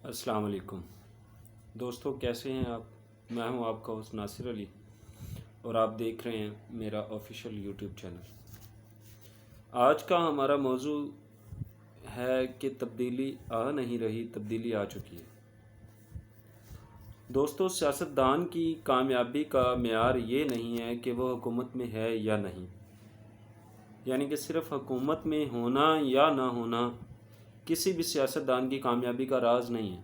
السلام علیکم دوستو، کیسے ہیں آپ؟ میں ہوں آپ کا ہوسٹ ناصر علی اور آپ دیکھ رہے ہیں میرا آفیشیل یوٹیوب چینل۔ آج کا ہمارا موضوع ہے کہ تبدیلی آ نہیں رہی، تبدیلی آ چکی ہے۔ دوستو، سیاستدان کی کامیابی کا معیار یہ نہیں ہے کہ وہ حکومت میں ہے یا نہیں، یعنی کہ صرف حکومت میں ہونا یا نہ ہونا کسی بھی سیاستدان کی کامیابی کا راز نہیں ہے،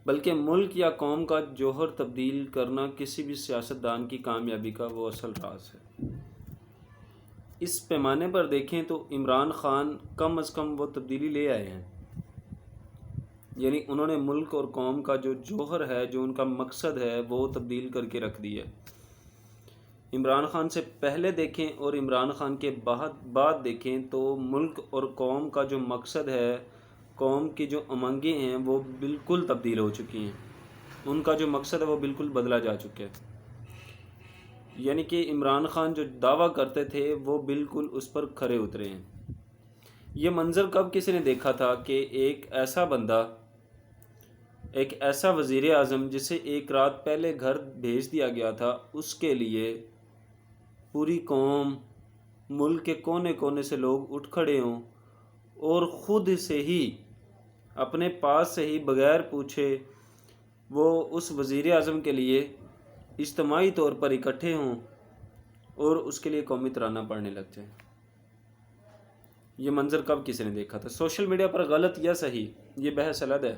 بلکہ ملک یا قوم کا جوہر تبدیل کرنا کسی بھی سیاستدان کی کامیابی کا وہ اصل راز ہے۔ اس پیمانے پر دیکھیں تو عمران خان کم از کم وہ تبدیلی لے آئے ہیں، یعنی انہوں نے ملک اور قوم کا جو جوہر ہے، جو ان کا مقصد ہے، وہ تبدیل کر کے رکھ دیا ہے۔ عمران خان سے پہلے دیکھیں اور عمران خان کے بعد دیکھیں تو ملک اور قوم کا جو مقصد ہے، قوم کی جو امنگیں ہیں، وہ بالکل تبدیل ہو چکی ہیں۔ ان کا جو مقصد ہے وہ بالکل بدلا جا چکا ہے، یعنی کہ عمران خان جو دعویٰ کرتے تھے وہ بالکل اس پر کھرے اترے ہیں۔ یہ منظر کب کسی نے دیکھا تھا کہ ایک ایسا بندہ، ایک ایسا وزیر اعظم جسے ایک رات پہلے گھر بھیج دیا گیا تھا، اس کے لیے پوری قوم، ملک کے کونے کونے سے لوگ اٹھ کھڑے ہوں اور خود سے ہی، اپنے پاس سے ہی، بغیر پوچھے وہ اس وزیر اعظم کے لیے اجتماعی طور پر اکٹھے ہوں اور اس کے لیے قومی ترانہ پڑھنے لگ جائیں۔ یہ منظر کب کسی نے دیکھا تھا؟ سوشل میڈیا پر غلط یا صحیح، یہ بحث الگ ہے۔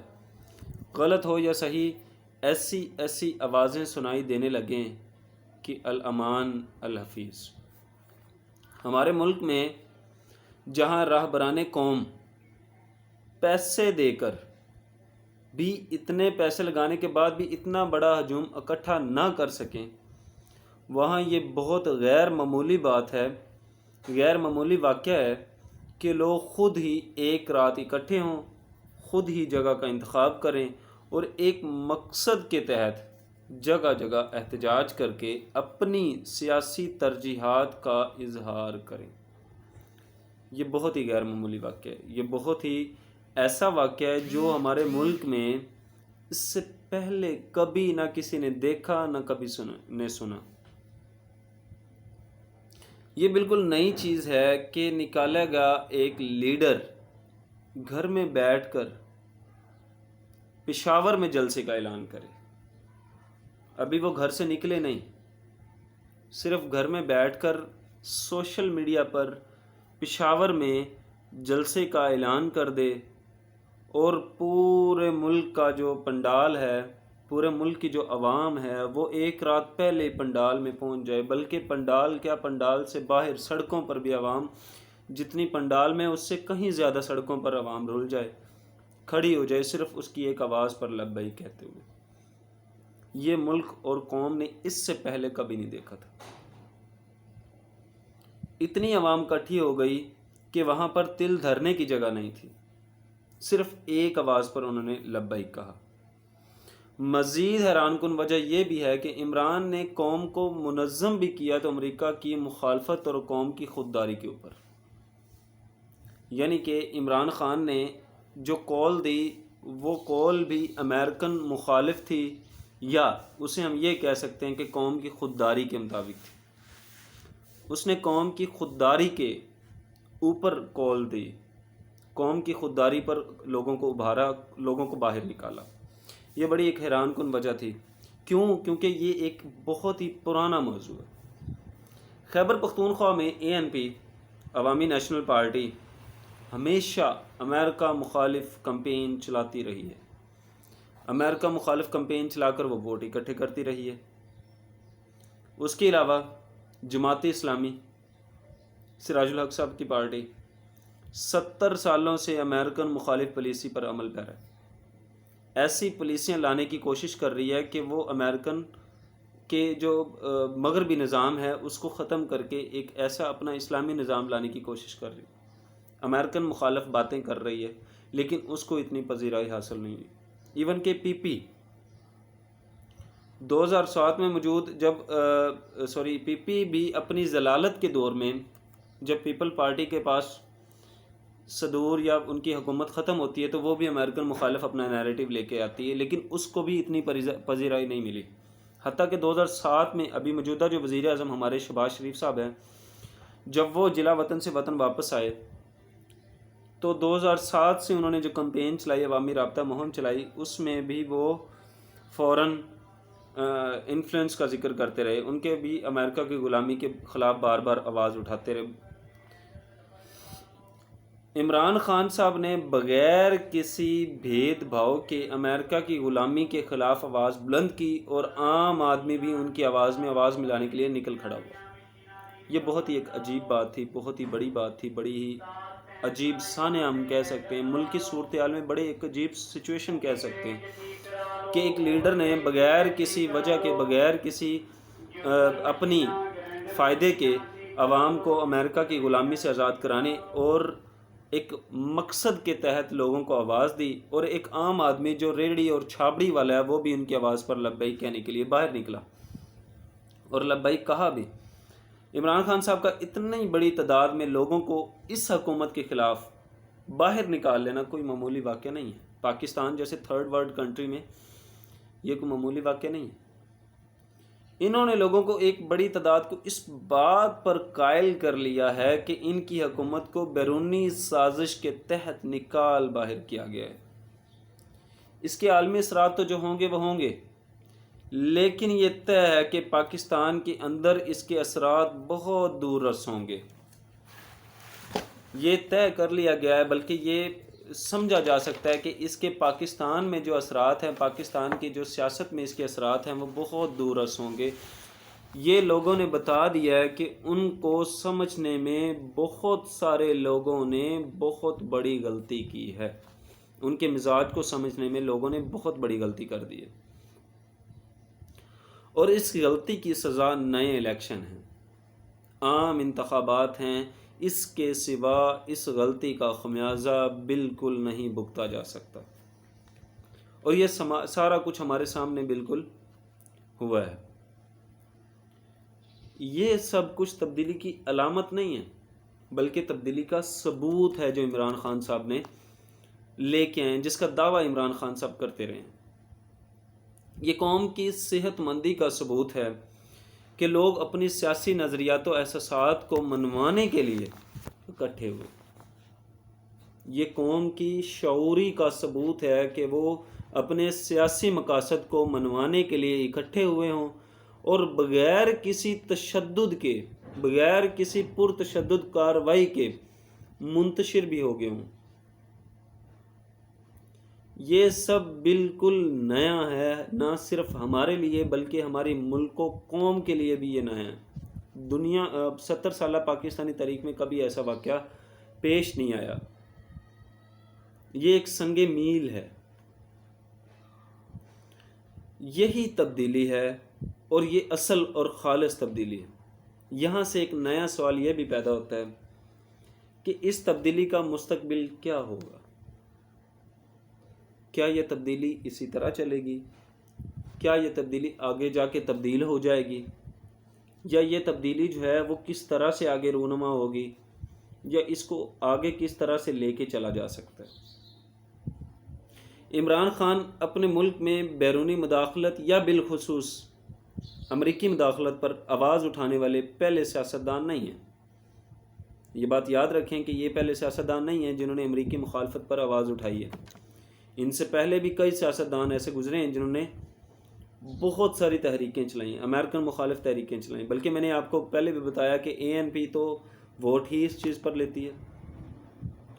غلط ہو یا صحیح، ایسی آوازیں سنائی دینے لگیں کہ الامان الحفیظ۔ ہمارے ملک میں جہاں راہبران قوم پیسے دے کر بھی، اتنے پیسے لگانے کے بعد بھی اتنا بڑا ہجوم اکٹھا نہ کر سکیں، وہاں یہ بہت غیر معمولی بات ہے، غیر معمولی واقعہ ہے کہ لوگ خود ہی ایک رات اکٹھے ہوں، خود ہی جگہ کا انتخاب کریں اور ایک مقصد کے تحت جگہ جگہ احتجاج کر کے اپنی سیاسی ترجیحات کا اظہار کریں۔ یہ بہت ہی غیر معمولی واقعہ ہے، یہ بہت ہی ایسا واقعہ ہے جو ہمارے ملک میں اس سے پہلے کبھی نہ کسی نے دیکھا، نہ کبھی سنا۔ یہ بالکل نئی چیز ہے کہ نکالا گیا ایک لیڈر گھر میں بیٹھ کر پشاور میں جلسے کا اعلان کرے۔ ابھی وہ گھر سے نکلے نہیں، صرف گھر میں بیٹھ کر سوشل میڈیا پر پشاور میں جلسے کا اعلان کر دے اور پورے ملک کا جو پنڈال ہے، پورے ملک کی جو عوام ہے، وہ ایک رات پہلے پنڈال میں پہنچ جائے، بلکہ پنڈال کیا، پنڈال سے باہر سڑکوں پر بھی عوام، جتنی پنڈال میں اس سے کہیں زیادہ سڑکوں پر عوام رول جائے، کھڑی ہو جائے، صرف اس کی ایک آواز پر لبیک کہتے ہوئے۔ یہ ملک اور قوم نے اس سے پہلے کبھی نہیں دیکھا تھا۔ اتنی عوام اکٹھی ہو گئی کہ وہاں پر تل دھرنے کی جگہ نہیں تھی، صرف ایک آواز پر انہوں نے لبیک کہا۔ مزید حیران کن وجہ یہ بھی ہے کہ عمران نے قوم کو منظم بھی کیا تو امریکہ کی مخالفت اور قوم کی خودداری کے اوپر، یعنی کہ عمران خان نے جو کال دی وہ کال بھی امریکن مخالف تھی، یا اسے ہم یہ کہہ سکتے ہیں کہ قوم کی خودداری کے مطابق تھی۔ اس نے قوم کی خودداری کے اوپر کال دی، قوم کی خودداری پر لوگوں کو ابھارا، لوگوں کو باہر نکالا۔ یہ بڑی ایک حیران کن وجہ تھی۔ کیوں؟ کیونکہ یہ ایک بہت ہی پرانا موضوع ہے۔ خیبر پختونخوا میں ANP، عوامی نیشنل پارٹی، ہمیشہ امریکہ مخالف کمپین چلاتی رہی ہے، امریکہ مخالف کمپین چلا کر وہ ووٹ اکٹھے کرتی رہی ہے۔ اس کے علاوہ جماعت اسلامی، سراج الحق صاحب کی پارٹی 70 سالوں سے امریکن مخالف پالیسی پر عمل پیرا ہے، ایسی پالیسیاں لانے کی کوشش کر رہی ہے کہ وہ امریکن کے جو مغربی نظام ہے اس کو ختم کر کے ایک ایسا اپنا اسلامی نظام لانے کی کوشش کر رہی ہے۔ امریکن مخالف باتیں کر رہی ہے، لیکن اس کو اتنی پذیرائی حاصل نہیں ہوئی۔ ایون کہ PP 2007 میں موجود، PP بھی اپنی ضلالت کے دور میں، جب پیپل پارٹی کے پاس صدور یا ان کی حکومت ختم ہوتی ہے تو وہ بھی امریکن مخالف اپنا نیریٹو لے کے آتی ہے، لیکن اس کو بھی اتنی پذیرائی نہیں ملی، حتیٰ کہ 2007 میں ابھی موجودہ جو وزیر اعظم ہمارے شہباز شریف صاحب ہیں، جب وہ جلا وطن سے وطن واپس آئے تو 2007 سے انہوں نے جو کمپین چلائی، عوامی رابطہ مہم چلائی، اس میں بھی وہ فوراً انفلوئنس کا ذکر کرتے رہے، ان کے بھی امریکہ کی غلامی کے خلاف بار بار آواز اٹھاتے رہے۔ عمران خان صاحب نے بغیر کسی بھید بھاؤ کے امریکہ کی غلامی کے خلاف آواز بلند کی، اور عام آدمی بھی ان کی آواز میں آواز ملانے کے لیے نکل کھڑا ہوا۔ یہ بہت ہی ایک عجیب بات تھی، بہت ہی بڑی بات تھی، بڑی ہی عجیب سانحہ ہم کہہ سکتے ہیں، ملک کی صورتحال میں بڑے ایک عجیب سچویشن کہہ سکتے ہیں کہ ایک لیڈر نے بغیر کسی وجہ کے، بغیر کسی اپنی فائدے کے عوام کو امریکہ کی غلامی سے آزاد کرانے اور ایک مقصد کے تحت لوگوں کو آواز دی، اور ایک عام آدمی جو ریڑھی اور چھابڑی والا ہے وہ بھی ان کی آواز پر لبیک کہنے کے لیے باہر نکلا اور لبیک کہا بھی۔ عمران خان صاحب کا اتنی بڑی تعداد میں لوگوں کو اس حکومت کے خلاف باہر نکال لینا کوئی معمولی واقعہ نہیں ہے۔ پاکستان جیسے تھرڈ ورلڈ کنٹری میں یہ کوئی معمولی واقعہ نہیں ہے۔ انہوں نے لوگوں کو، ایک بڑی تعداد کو، اس بات پر قائل کر لیا ہے کہ ان کی حکومت کو بیرونی سازش کے تحت نکال باہر کیا گیا ہے۔ اس کے عالمی اثرات تو جو ہوں گے وہ ہوں گے، لیکن یہ طے ہے کہ پاکستان کے اندر اس کے اثرات بہت دور رس ہوں گے۔ یہ طے کر لیا گیا ہے، بلکہ یہ سمجھا جا سکتا ہے کہ اس کے پاکستان میں جو اثرات ہیں، پاکستان کی جو سیاست میں اس کے اثرات ہیں، وہ بہت دور رس ہوں گے۔ یہ لوگوں نے بتا دیا ہے کہ ان کو سمجھنے میں بہت سارے لوگوں نے بہت بڑی غلطی کی ہے، ان کے مزاج کو سمجھنے میں لوگوں نے بہت بڑی غلطی کر دی ہے، اور اس غلطی کی سزا نئے الیکشن ہیں، عام انتخابات ہیں۔ اس کے سوا اس غلطی کا خمیازہ بالکل نہیں بھگتا جا سکتا، اور یہ سارا کچھ ہمارے سامنے بالکل ہوا ہے۔ یہ سب کچھ تبدیلی کی علامت نہیں ہے، بلکہ تبدیلی کا ثبوت ہے جو عمران خان صاحب نے لے کے آئے، جس کا دعویٰ عمران خان صاحب کرتے رہے ہیں۔ یہ قوم کی صحت مندی کا ثبوت ہے کہ لوگ اپنی سیاسی نظریات و احساسات کو منوانے کے لیے اکٹھے ہوئے۔ یہ قوم کی شعوری کا ثبوت ہے کہ وہ اپنے سیاسی مقاصد کو منوانے کے لیے اکٹھے ہوئے ہوں، اور بغیر کسی تشدد کے، بغیر کسی پرتشدد کارروائی کے منتشر بھی ہو گئے ہوں۔ یہ سب بالکل نیا ہے، نہ صرف ہمارے لیے بلکہ ہماری ملک و قوم کے لیے بھی یہ نیا ہے۔ دنیا 70 سالہ پاکستانی تاریخ میں کبھی ایسا واقعہ پیش نہیں آیا۔ یہ ایک سنگ میل ہے، یہی تبدیلی ہے، اور یہ اصل اور خالص تبدیلی ہے۔ یہاں سے ایک نیا سوال یہ بھی پیدا ہوتا ہے کہ اس تبدیلی کا مستقبل کیا ہوگا؟ کیا یہ تبدیلی اسی طرح چلے گی؟ کیا یہ تبدیلی آگے جا کے تبدیل ہو جائے گی؟ یا یہ تبدیلی جو ہے وہ کس طرح سے آگے رونما ہوگی؟ یا اس کو آگے کس طرح سے لے کے چلا جا سکتا ہے؟ عمران خان اپنے ملک میں بیرونی مداخلت یا بالخصوص امریکی مداخلت پر آواز اٹھانے والے پہلے سیاستدان نہیں ہیں۔ یہ بات یاد رکھیں کہ یہ پہلے سیاستدان نہیں ہیں جنہوں نے امریکی مخالفت پر آواز اٹھائی ہے۔ ان سے پہلے بھی کئی سیاستدان ایسے گزرے ہیں جنہوں نے بہت ساری تحریکیں چلائیں، امریکن مخالف تحریکیں چلائیں، بلکہ میں نے آپ کو پہلے بھی بتایا کہ ANP تو ووٹ ہی اس چیز پر لیتی ہے،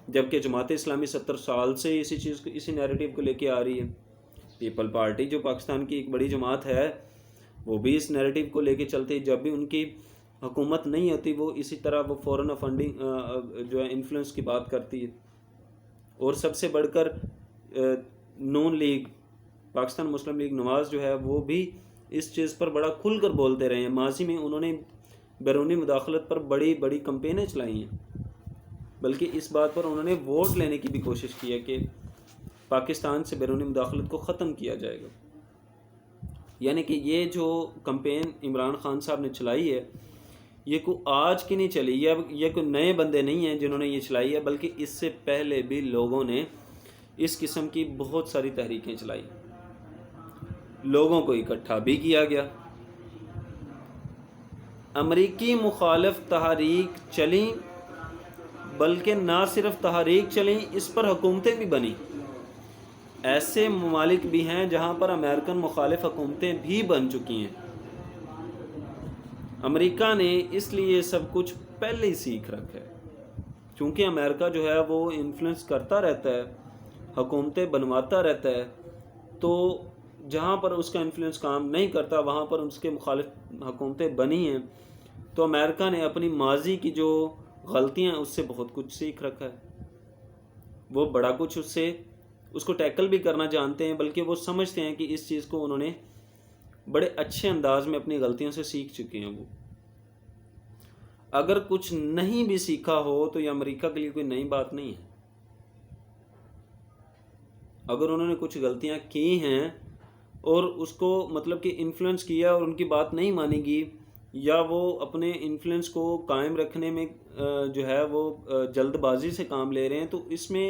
جبکہ جماعت اسلامی 70 سال سے اسی نیریٹو کو لے کے آ رہی ہے۔ پیپل پارٹی جو پاکستان کی ایک بڑی جماعت ہے، وہ بھی اس نیریٹو کو لے کے چلتی ہے۔ جب بھی ان کی حکومت نہیں ہوتی وہ اسی طرح وہ فورن فنڈنگ جو ہے انفلوئنس کی بات کرتی ہے۔ اور سب سے بڑھ کر نون لیگ، پاکستان مسلم لیگ نواز جو ہے، وہ بھی اس چیز پر بڑا کھل کر بولتے رہے ہیں۔ ماضی میں انہوں نے بیرونی مداخلت پر بڑی بڑی کمپینیں چلائی ہیں، بلکہ اس بات پر انہوں نے ووٹ لینے کی بھی کوشش کی ہے کہ پاکستان سے بیرونی مداخلت کو ختم کیا جائے گا۔ یعنی کہ یہ جو کمپین عمران خان صاحب نے چلائی ہے، یہ کوئی آج کی نہیں چلی، یہ کوئی نئے بندے نہیں ہیں جنہوں نے یہ چلائی ہے، بلکہ اس سے پہلے بھی لوگوں نے اس قسم کی بہت ساری تحریکیں چلائی، لوگوں کو اکٹھا بھی کیا گیا۔ امریکی مخالف تحریک چلیں، بلکہ نہ صرف تحریک چلیں، اس پر حکومتیں بھی بنیں۔ ایسے ممالک بھی ہیں جہاں پر امریکن مخالف حکومتیں بھی بن چکی ہیں۔ امریکہ نے اس لیے یہ سب کچھ پہلے ہی سیکھ رکھا ہے، چونکہ امریکہ جو ہے وہ انفلوئنس کرتا رہتا ہے، حکومتیں بنواتا رہتا ہے، تو جہاں پر اس کا انفلوئنس کام نہیں کرتا وہاں پر اس کے مخالف حکومتیں بنی ہیں۔ تو امریکہ نے اپنی ماضی کی جو غلطیاں اس سے بہت کچھ سیکھ رکھا ہے، وہ بڑا کچھ اس کو ٹیکل بھی کرنا جانتے ہیں، بلکہ وہ سمجھتے ہیں کہ اس چیز کو انہوں نے بڑے اچھے انداز میں اپنی غلطیوں سے سیکھ چکے ہیں۔ وہ اگر کچھ نہیں بھی سیکھا ہو تو یہ امریکہ کے لیے کوئی نئی بات نہیں ہے۔ اگر انہوں نے کچھ غلطیاں کی ہیں اور اس کو مطلب کہ انفلوئنس کیا اور ان کی بات نہیں مانی گی، یا وہ اپنے انفلوئنس کو قائم رکھنے میں جو ہے وہ جلد بازی سے کام لے رہے ہیں، تو اس میں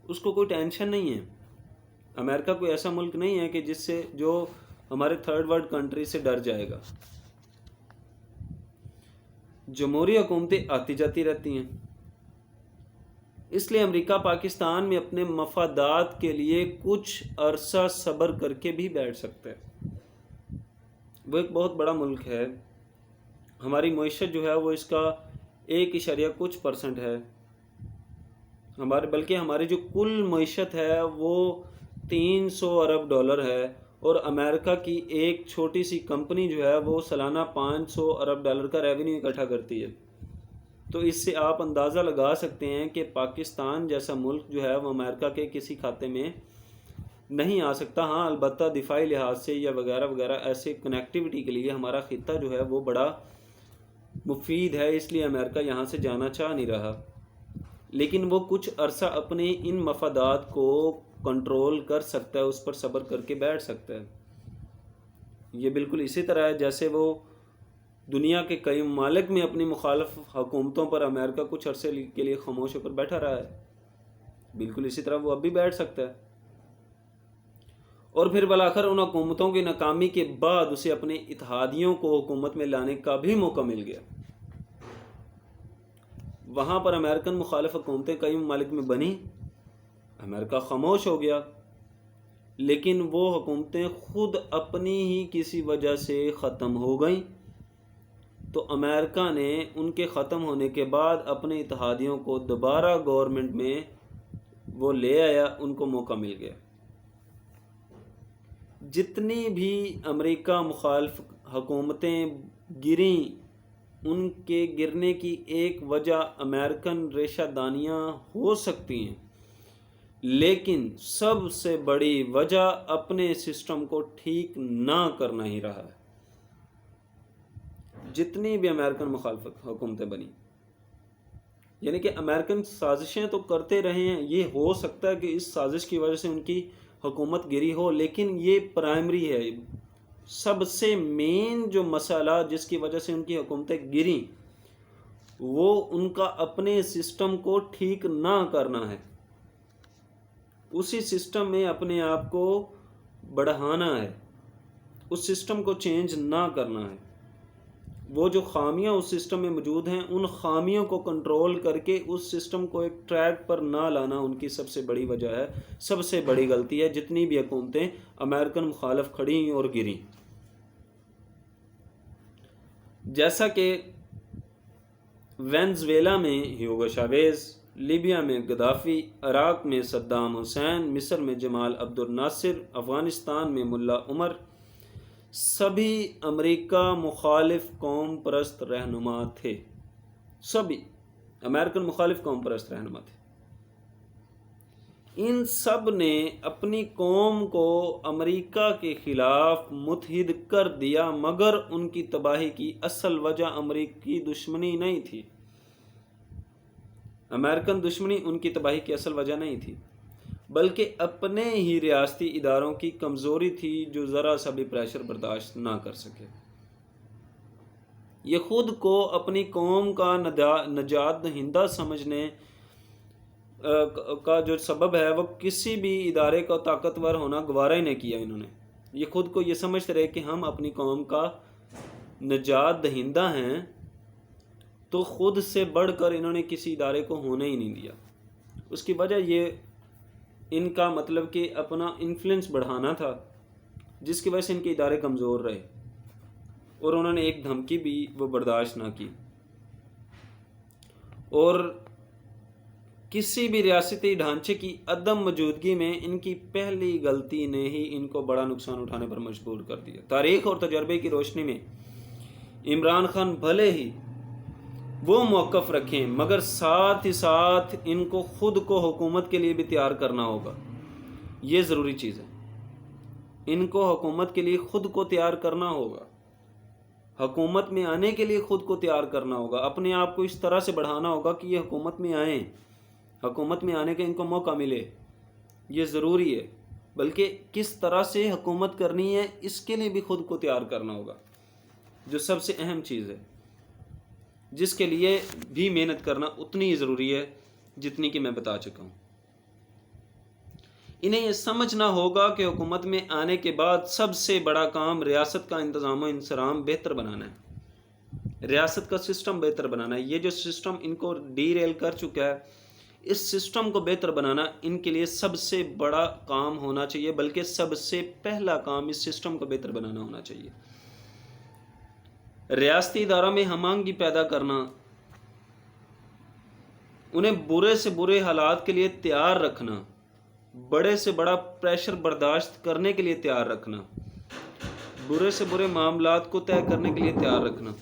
اس کو کوئی ٹینشن نہیں ہے۔ امریکہ کوئی ایسا ملک نہیں ہے کہ جس سے جو ہمارے تھرڈ ورلڈ کنٹری سے ڈر جائے گا۔ جمہوری حکومتیں آتی جاتی رہتی ہیں، اس لیے امریکہ پاکستان میں اپنے مفادات کے لیے کچھ عرصہ صبر کر کے بھی بیٹھ سکتا ہے۔ وہ ایک بہت بڑا ملک ہے، ہماری معیشت جو ہے وہ اس کا 1% ہے، بلکہ ہماری جو کل معیشت ہے وہ $300 ارب ہے، اور امریکہ کی ایک چھوٹی سی کمپنی جو ہے وہ سالانہ $500 ارب کا ریونیو اکٹھا کرتی ہے۔ تو اس سے آپ اندازہ لگا سکتے ہیں کہ پاکستان جیسا ملک جو ہے وہ امریکہ کے کسی کھاتے میں نہیں آ سکتا۔ ہاں البتہ دفاعی لحاظ سے یا وغیرہ وغیرہ ایسے کنیکٹیوٹی کے لیے ہمارا خطہ جو ہے وہ بڑا مفید ہے، اس لیے امریکہ یہاں سے جانا چاہ نہیں رہا، لیکن وہ کچھ عرصہ اپنے ان مفادات کو کنٹرول کر سکتا ہے، اس پر صبر کر کے بیٹھ سکتا ہے۔ یہ بالکل اسی طرح ہے جیسے وہ دنیا کے کئی ممالک میں اپنی مخالف حکومتوں پر امریکہ کچھ عرصے کے لیے خاموش ہو کر بیٹھا رہا ہے، بالکل اسی طرح وہ اب بھی بیٹھ سکتا ہے۔ اور پھر بالآخر ان حکومتوں کی ناکامی کے بعد اسے اپنے اتحادیوں کو حکومت میں لانے کا بھی موقع مل گیا۔ وہاں پر امریکن مخالف حکومتیں کئی ممالک میں بنی، امریکہ خاموش ہو گیا، لیکن وہ حکومتیں خود اپنی ہی کسی وجہ سے ختم ہو گئیں، تو امریکہ نے ان کے ختم ہونے کے بعد اپنے اتحادیوں کو دوبارہ گورنمنٹ میں وہ لے آیا، ان کو موقع مل گیا۔ جتنی بھی امریکہ مخالف حکومتیں گریں، ان کے گرنے کی ایک وجہ امریکن ریشہ دانیاں ہو سکتی ہیں، لیکن سب سے بڑی وجہ اپنے سسٹم کو ٹھیک نہ کرنا ہی رہا ہے۔ جتنی بھی امریکن مخالف حکومتیں بنی، یعنی کہ امریکن سازشیں تو کرتے رہے ہیں، یہ ہو سکتا ہے کہ اس سازش کی وجہ سے ان کی حکومت گری ہو، لیکن یہ پرائمری ہے، سب سے مین جو مسئلہ جس کی وجہ سے ان کی حکومتیں گریں وہ ان کا اپنے سسٹم کو ٹھیک نہ کرنا ہے، اسی سسٹم میں اپنے آپ کو بڑھانا ہے، اس سسٹم کو چینج نہ کرنا ہے۔ وہ جو خامیاں اس سسٹم میں موجود ہیں، ان خامیوں کو کنٹرول کر کے اس سسٹم کو ایک ٹریک پر نہ لانا ان کی سب سے بڑی وجہ ہے، سب سے بڑی غلطی ہے جتنی بھی حکومتیں امریکن مخالف کھڑیں اور گریں۔ جیسا کہ وینزویلا میں ہیوگو چاویز، لیبیا میں گدافی، عراق میں صدام حسین، مصر میں جمال عبد الناصر، افغانستان میں ملا عمر، سبھی امریکہ مخالف قوم پرست رہنما تھے، سبھی امریکن مخالف قوم پرست رہنما تھے۔ ان سب نے اپنی قوم کو امریکہ کے خلاف متحد کر دیا، مگر ان کی تباہی کی اصل وجہ امریکی دشمنی نہیں تھی، امریکن دشمنی ان کی تباہی کی اصل وجہ نہیں تھی، بلکہ اپنے ہی ریاستی اداروں کی کمزوری تھی جو ذرا سا بھی پریشر برداشت نہ کر سکے۔ یہ خود کو اپنی قوم کا نجات دہندہ سمجھنے کا جو سبب ہے وہ کسی بھی ادارے کا طاقتور ہونا گوارا ہی نہیں کیا انہوں نے. یہ خود کو یہ سمجھتے رہے کہ ہم اپنی قوم کا نجات دہندہ ہیں، تو خود سے بڑھ کر انہوں نے کسی ادارے کو ہونے ہی نہیں دیا. اس کی وجہ یہ ان کا مطلب کہ اپنا انفلوئنس بڑھانا تھا، جس کی وجہ سے ان کے ادارے کمزور رہے اور انہوں نے ایک دھمکی بھی وہ برداشت نہ کی. اور کسی بھی ریاستی ڈھانچے کی عدم موجودگی میں ان کی پہلی غلطی نے ہی ان کو بڑا نقصان اٹھانے پر مجبور کر دیا. تاریخ اور تجربے کی روشنی میں عمران خان بھلے ہی وہ موقف رکھیں، مگر ساتھ ہی ساتھ ان کو خود کو حکومت کے لیے بھی تیار کرنا ہوگا. یہ ضروری چیز ہے، ان کو حکومت کے لیے خود کو تیار کرنا ہوگا، حکومت میں آنے کے لیے خود کو تیار کرنا ہوگا، اپنے آپ کو اس طرح سے بڑھانا ہوگا کہ یہ حکومت میں آئیں، حکومت میں آنے کا ان کو موقع ملے. یہ ضروری ہے. بلکہ کس طرح سے حکومت کرنی ہے اس کے لیے بھی خود کو تیار کرنا ہوگا، جو سب سے اہم چیز ہے، جس کے لیے بھی محنت کرنا اتنی ہی ضروری ہے جتنی کہ میں بتا چکا ہوں. انہیں یہ سمجھنا ہوگا کہ حکومت میں آنے کے بعد سب سے بڑا کام ریاست کا انتظام و انصرام بہتر بنانا ہے، ریاست کا سسٹم بہتر بنانا ہے. یہ جو سسٹم ان کو ڈی ریل کر چکا ہے، اس سسٹم کو بہتر بنانا ان کے لیے سب سے بڑا کام ہونا چاہیے، بلکہ سب سے پہلا کام اس سسٹم کو بہتر بنانا ہونا چاہیے. ریاستی اداروں میں ہم آہنگی پیدا کرنا، انہیں برے سے برے حالات کے لیے تیار رکھنا، بڑے سے بڑا پریشر برداشت کرنے کے لیے تیار رکھنا، برے سے برے معاملات کو طے کرنے کے لیے تیار رکھنا.